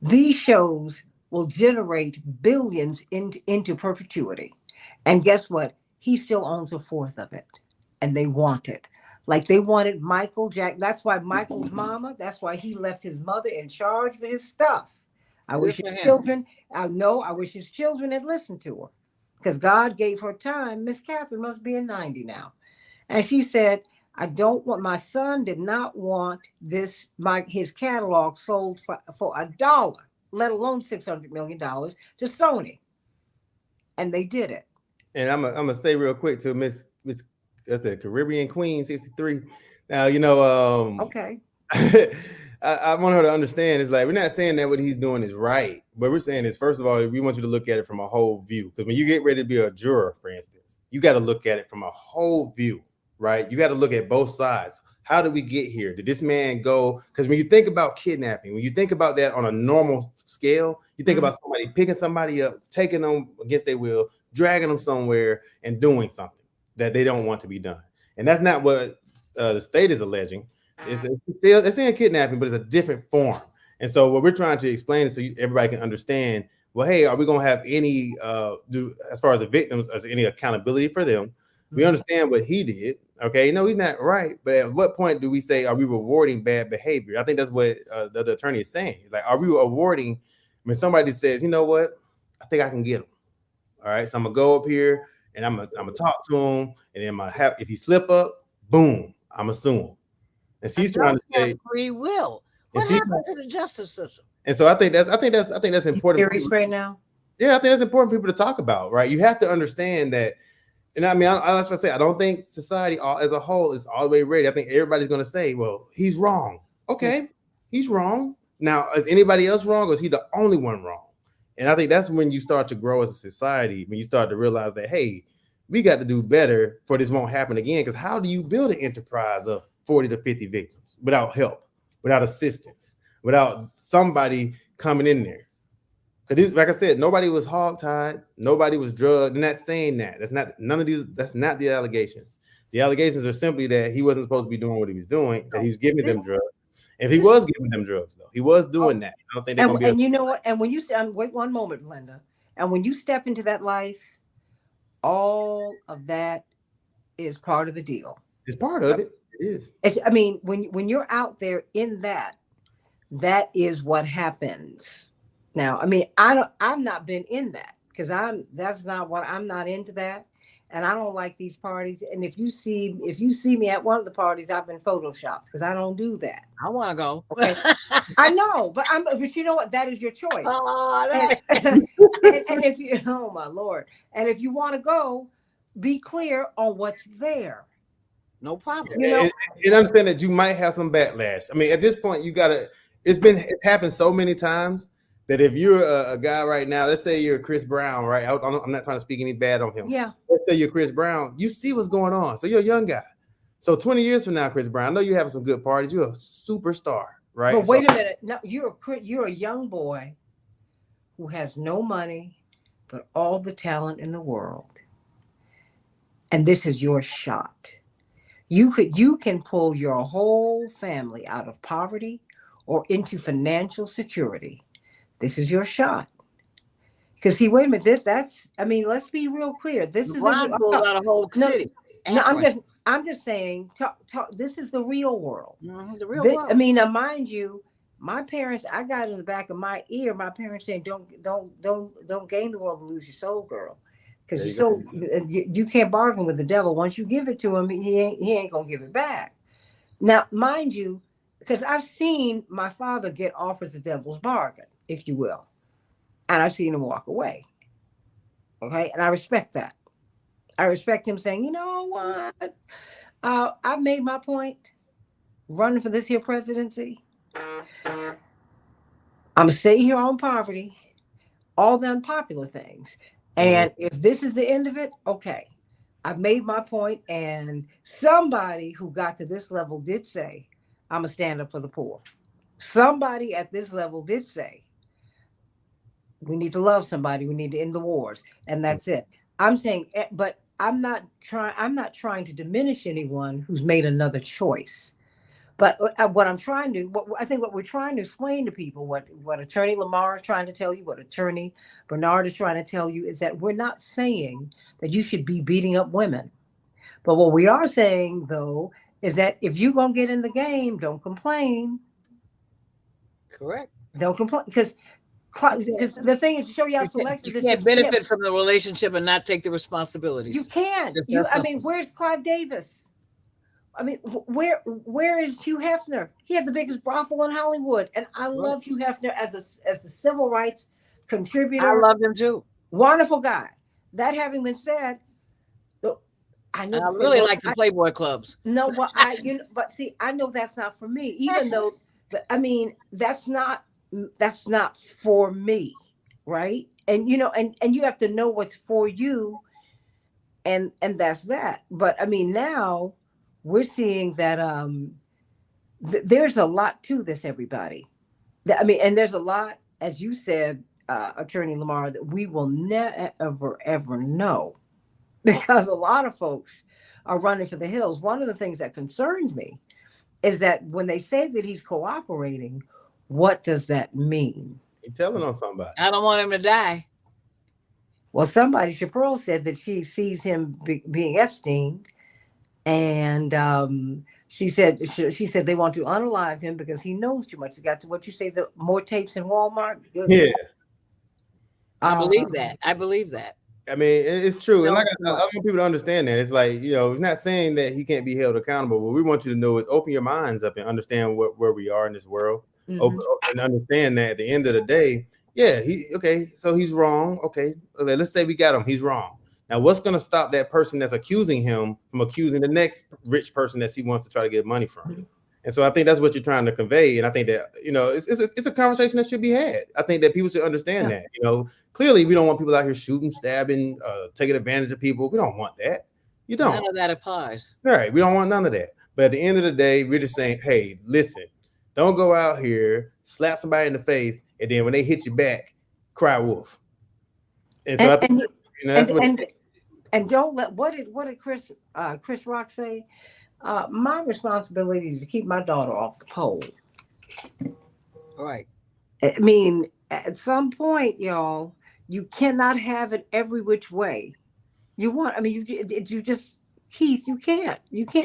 These shows will generate billions into perpetuity. And guess what? He still owns a fourth of it. And they want it. Like they wanted Michael Jackson. That's why Michael's mama, that's why he left his mother in charge of his stuff. I wish his children had listened to her. Because God gave her time. Miss Catherine must be in 90 now. And she said, my son did not want his catalog sold for $1, let alone $600 million to Sony. And they did it. And I'm gonna say real quick to Miss that's a Caribbean Queen 63. Now, okay. I want her to understand, it's like, we're not saying that what he's doing is right. What we're saying is, first of all, we want you to look at it from a whole view. Because when you get ready to be a juror, for instance, you got to look at it from a whole view, right? You got to look at both sides. How did we get here? Did this man go? Because when you think about kidnapping, when you think about that on a normal scale, you think about somebody picking somebody up, taking them against their will, dragging them somewhere, and doing something that they don't want to be done. And that's not what the state is alleging. It's saying kidnapping, but it's a different form. And so what we're trying to explain is so everybody can understand, well, hey, are we going to have any, as far as the victims, as any accountability for them? We understand what he did. Okay, no, he's not right. But at what point do we say, are we rewarding bad behavior? I think that's what the attorney is saying. Like, are we rewarding when somebody says, you know what, I think I can get him. All right, so I'm going to go up here and I'm gonna talk to him. And then if he slip up, boom, I'm assuming. And she's trying to say free will. What happened to the justice system? And so I think that's important. Serious right now? Yeah, I think that's important for people to talk about, right? You have to understand that. And I mean, that's what I say. I don't think society as a whole is all the way ready. I think everybody's going to say, well, he's wrong. Okay, he's wrong. Now, is anybody else wrong, or is he the only one wrong? And I think that's when you start to grow as a society, when you start to realize that, hey, we got to do better for this won't happen again. Because how do you build an enterprise of 40 to 50 victims without help, without assistance, without somebody coming in there? Because like I said, nobody was hogtied, nobody was drugged. I'm not saying that. That's not the allegations. The allegations are simply that he wasn't supposed to be doing what he was doing, that he was giving them drugs. And if he was giving them drugs, though, he was doing that. I don't think they're going to be. And you know what? And when you wait one moment, Linda, and when you step into that life, all of that is part of the deal. It's part of it. It is. I mean, when you're out there in that is what happens. Now, I mean, I've not been in that because I'm not into that. And I don't like these parties. And if you see me at one of the parties, I've been photoshopped because I don't do that. I want to go. Okay. I know, but you know what? That is your choice. Oh, and if you, oh my Lord. And if you want to go, be clear on what's there. No problem. You know, and understand that you might have some backlash. I mean, at this point, it happened so many times that if you're a guy right now, let's say you're Chris Brown, right? I'm not trying to speak any bad on him. Yeah. Let's say you're Chris Brown. You see what's going on. So you're a young guy. So 20 years from now, Chris Brown, I know you're having some good parties. You're a superstar, right? But wait a minute. No, you're a young boy who has no money, but all the talent in the world. And this is your shot. You can pull your whole family out of poverty or into financial security. This is your shot. Because see, wait a minute, that's I mean, let's be real clear. This is a LeBron pulled out a whole no, city. no, Akron. I'm just saying, this is the real world. The real world. I mean, now mind you, my parents, I got in the back of my ear, my parents saying, don't gain the world to lose your soul, girl. Because you can't bargain with the devil. Once you give it to him, he ain't gonna give it back. Now, mind you, because I've seen my father get offers the devil's bargain, if you will. And I've seen him walk away. Okay. And I respect that. I respect him saying, you know what? I've made my point running for this here presidency. I'm going to stay here on poverty, all the unpopular things. And if this is the end of it, okay. I've made my point, and somebody who got to this level did say, I'm going to stand up for the poor. Somebody at this level did say, we need to love somebody. We need to end the wars. And that's it. I'm saying, but I'm not trying to diminish anyone who's made another choice. But what I'm trying to, I think what we're trying to explain to people, what Attorney Lamar is trying to tell you, what Attorney Bernard is trying to tell you, is that we're not saying that you should be beating up women. But what we are saying, though, is that if you're going to get in the game, don't complain. Correct. Don't complain. Because the thing is, to show you how selective you can't benefit from the relationship and not take the responsibilities. You can't. I mean, where's Clive Davis? I mean, where is Hugh Hefner? He had the biggest brothel in Hollywood, and I love Hugh Hefner as a civil rights contributor. I love him too. Wonderful guy. That having been said, I really like the Playboy clubs. No, but but see, I know that's not for me. Even though, I mean, that's not for me, right? And and you have to know what's for you, and that's that. But I mean, now we're seeing that there's a lot to this, everybody. I mean, and there's a lot, as you said, Attorney Lamar, that we will never ever know, because a lot of folks are running for the hills. One of the things that concerns me is that when they say that he's cooperating, what does that mean? You're telling on somebody. I don't want him to die. Well, somebody, Chaparral, said that she sees him being Epstein, and she said they want to unalive him because he knows too much. He got to what you say, the more tapes in Walmart. Yeah, I believe that. I believe that. I mean, it's true. And like I want people to understand that. It's like, it's not saying that he can't be held accountable. What we want you to know is open your minds up and understand where we are in this world. Mm-hmm. And understand that at the end of the day, so he's wrong. Okay, let's say we got him. He's wrong. Now, what's going to stop that person that's accusing him from accusing the next rich person that he wants to try to get money from? Mm-hmm. And so I think that's what you're trying to convey. And I think that, it's a conversation that should be had. I think that people should understand that, clearly we don't want people out here shooting, stabbing, taking advantage of people. We don't want that. You don't. None of that applies. All right. We don't want none of that. But at the end of the day, we're just saying, hey, listen, don't go out here, slap somebody in the face, and then when they hit you back, cry wolf. And so I think that's what. And don't let what did Chris Rock say? My responsibility is to keep my daughter off the pole. All right. I mean, at some point, y'all, you cannot have it every which way. You just, Keith, you can't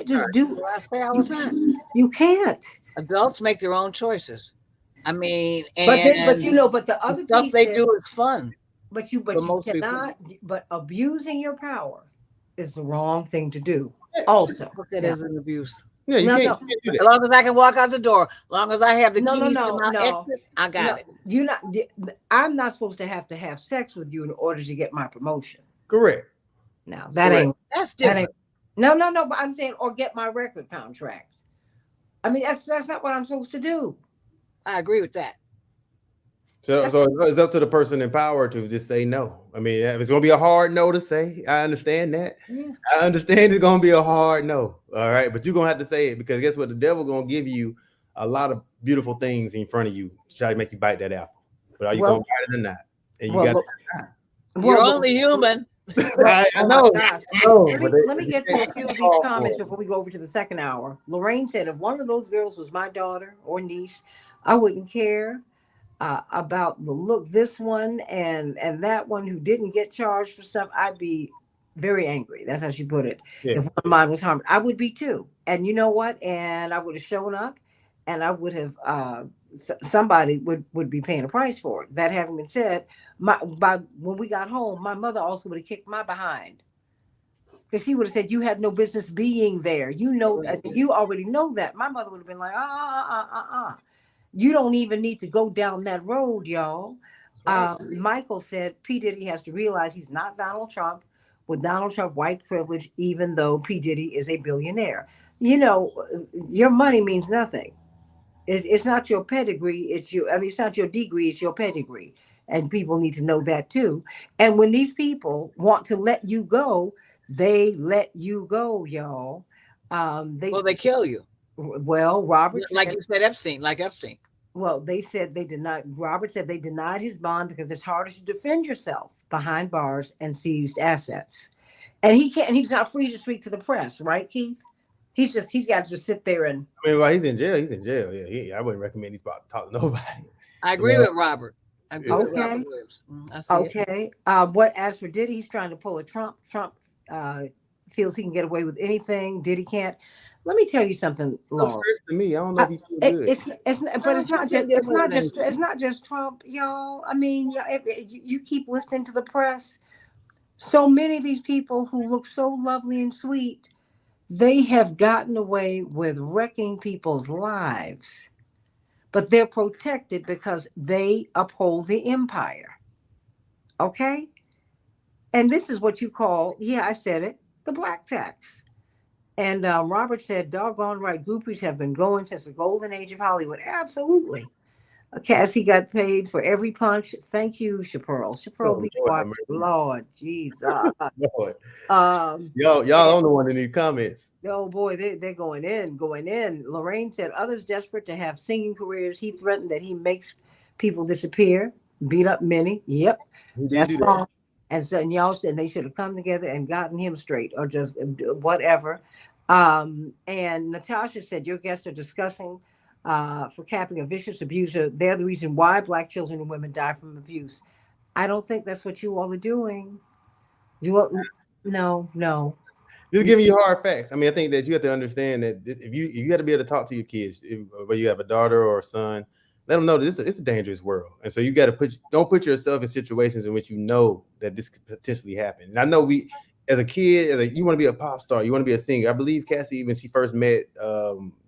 just do. I say all the time. You can't. Adults make their own choices. I mean, but the other stuff they do is fun. But you cannot. But abusing your power is the wrong thing to do. Also, that is an abuse. Yeah, you can't do that. As long as I can walk out the door, as long as I have the keys to my exit, I got it. I'm not supposed to have sex with you in order to get my promotion. Correct. No, that's different. No. But I'm saying, or get my record contract. I mean, that's not what I'm supposed to do. I agree with that. So it's up to the person in power to just say no. I mean, it's going to be a hard no to say. I understand that. Yeah. I understand it's going to be a hard no. All right. But you're going to have to say it, because guess what? The devil going to give you a lot of beautiful things in front of you to try to make you bite that apple. But are you going to bite it or not? And you got You're only human. Well, I oh my know. gosh. No, Let but me let me get to a few of these comments before we go over to the second hour. Lorraine said, if one of those girls was my daughter or niece, I wouldn't care about the look. This one and that one who didn't get charged for stuff, I'd be very angry. That's how she put it. Yeah. If one of mine was harmed, I would be too. And you know what? And I would have shown up, and I would have somebody would be paying a price for it. That having been said, by when we got home, my mother also would have kicked my behind because she would have said you had no business being there. You know, you already know that. My mother would have been like, you don't even need to go down that road, y'all. Right. Michael said P. Diddy has to realize he's not Donald Trump with Donald Trump white privilege, even though P. Diddy is a billionaire. You know, your money means nothing. It's not your pedigree. I mean, it's not your degree. It's your pedigree. And people need to know that too. And when these people want to let you go, they let you go, y'all. Well, they kill you. Well, Robert Like said, you said, Epstein, like Epstein. well, they said they denied. Robert said they denied his bond because it's harder to defend yourself behind bars and seized assets. And he can't. He's not free to speak to the press, right, Keith? He's got to just sit there and. I mean, while he's in jail, he's in jail. Yeah, I wouldn't recommend he's about to talk to nobody. I You agree know? with Robert. I agree with Okay. Robert Williams. I see it. Okay. What as for Diddy, he's trying to pull a Trump. Trump uh, feels he can get away with anything. Diddy can't. Let me tell you something, No Laura. stress to me. I don't know if he feel good. But it's not just Get away with anything. it's not just Trump, y'all. I mean, yeah, you keep listening to the press. So many of these people who look so lovely and sweet, they have gotten away with wrecking people's lives, but they're protected because they uphold the empire. Okay, and this is what you call, yeah, I said it, the black tax. And Robert said, doggone right, groupies have been going since the golden age of Hollywood. Absolutely. Cassie got paid for every punch. Thank you, Chaparral. Chaparral, Oh, be Lord, quiet. have mercy. Lord, Jesus. Lord. Um, Y'all on the one in these comments. oh boy, they're going in, going in. Lorraine said, others desperate to have singing careers. He threatened that he makes people disappear, beat up many. Yep, He did that's do that. wrong. And so, and y'all said they should have come together and gotten him straight or just whatever. And Natasha said, your guests are discussing for capping a vicious abuser. They're the reason why Black children and women die from abuse. I don't think that's what you all are doing. You all, no. Just giving you hard facts. I mean, I think that you have to understand that if you got to be able to talk to your kids, whether you have a daughter or a son, let them know that it's a dangerous world, and so you got to don't put yourself in situations in which you know that this could potentially happen. And I know as a kid, you want to be a pop star, you want to be a singer. I believe Cassie, when she first met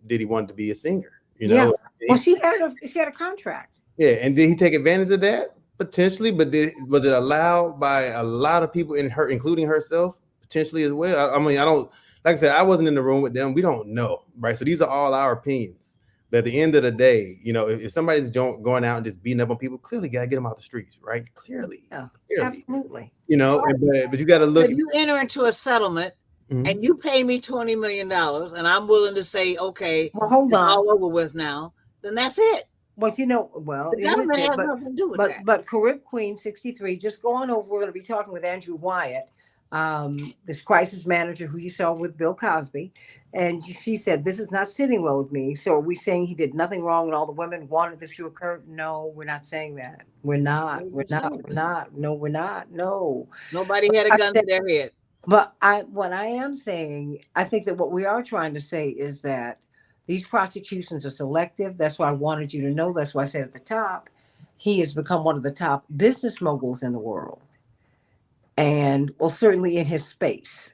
Diddy, wanted to be a singer. You know, yeah. Well, she had a contract. Yeah, and did he take advantage of that? Potentially, but was it allowed by a lot of people including herself, potentially as well? I mean, I don't, like I said, I wasn't in the room with them. We don't know, right? So these are all our opinions. But at the end of the day, you know, if somebody's going out and just beating up on people, clearly got to get them out the streets, right? Clearly, Absolutely. You know, but you got to look. If you enter into a settlement and you pay me $20 million, and I'm willing to say, okay, well, hold it's on, all over with now, then that's it. But you know, well, the government has nothing to do with that. But Carib Queen 63, just going over, we're going to be talking with Andrew Wyatt, this crisis manager who you saw with Bill Cosby. And she said, this is not sitting well with me. So are we saying he did nothing wrong and all the women wanted this to occur? No, we're not saying that. We're not. No, we're not. No. Nobody had a gun to their head. But what I am saying, I think that what we are trying to say is that these prosecutions are selective. That's why I wanted you to know. That's why I said at the top, he has become one of the top business moguls in the world. And well, certainly in his space.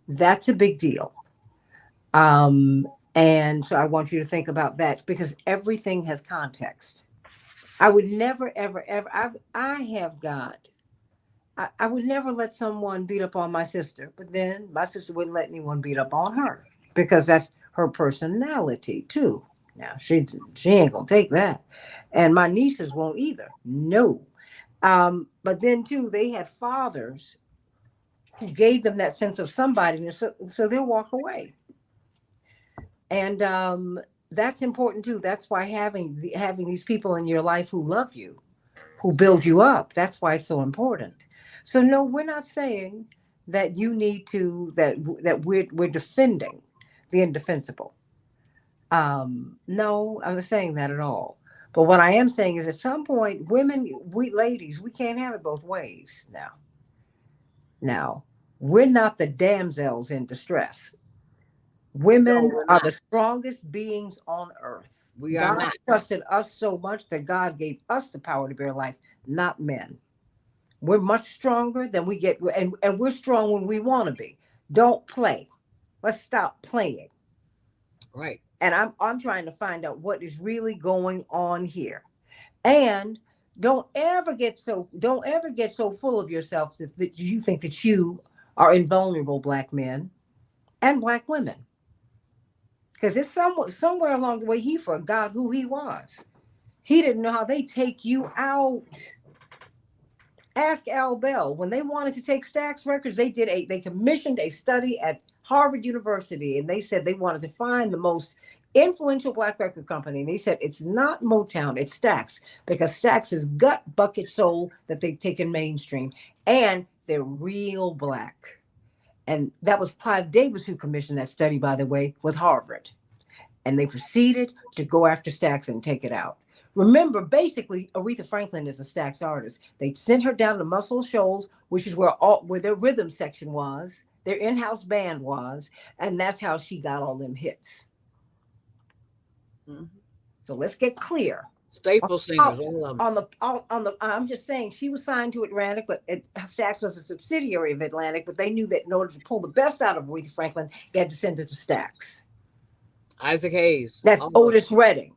That's a big deal. And so I want you to think about that because everything has context. I would never, ever, ever, I would never let someone beat up on my sister, but then my sister wouldn't let anyone beat up on her because that's her personality too. Now she ain't gonna take that, and my nieces won't either. No, but then too, they had fathers who gave them that sense of somebody, so they'll walk away, and that's important too. That's why having these people in your life who love you, who build you up, that's why it's so important. So no, we're not saying that you need to that we're defending the indefensible. No, I'm not saying that at all. But what I am saying is at some point, women, we ladies, we can't have it both ways now. Now, we're not the damsels in distress. No, Women we're are not. the strongest beings on earth. We are God not. trusted us so much that God gave us the power to bear life, not men. We're much stronger than we get, and we're strong when we want to be. Don't play. Let's stop playing. Right. And I'm trying to find out what is really going on here. And don't ever get so full of yourself that you think that you are invulnerable, black men and black women. Because it's somewhere along the way he forgot who he was. He didn't know how they take you out. Ask Al Bell. When they wanted to take Stax Records, they commissioned a study at Harvard University, and they said they wanted to find the most influential black record company. And they said it's not Motown, it's Stax, because Stax is gut bucket soul that they've taken mainstream, and they're real black. And that was Clive Davis who commissioned that study, by the way, with Harvard. And they proceeded to go after Stax and take it out. Remember, basically, Aretha Franklin is a Stax artist. They sent her down to Muscle Shoals, which is where their rhythm section was, their in-house band was, and that's how she got all them hits. Mm-hmm. So let's get clear. Staple singers, all of them. I'm just saying she was signed to Atlantic, but Stax was a subsidiary of Atlantic. But they knew that in order to pull the best out of Aretha Franklin, they had to send it to Stax. Isaac Hayes. That's Otis Redding.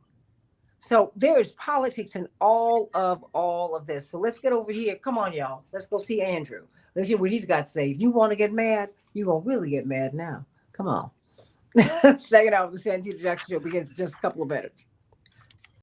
So there is politics in all of this. So let's get over here. Come on, y'all. Let's go see Andrew. Let's hear what he's got to say. If you want to get mad, you're going to really get mad now. Come on. Second hour of the Santita Jackson Show begins in just a couple of minutes.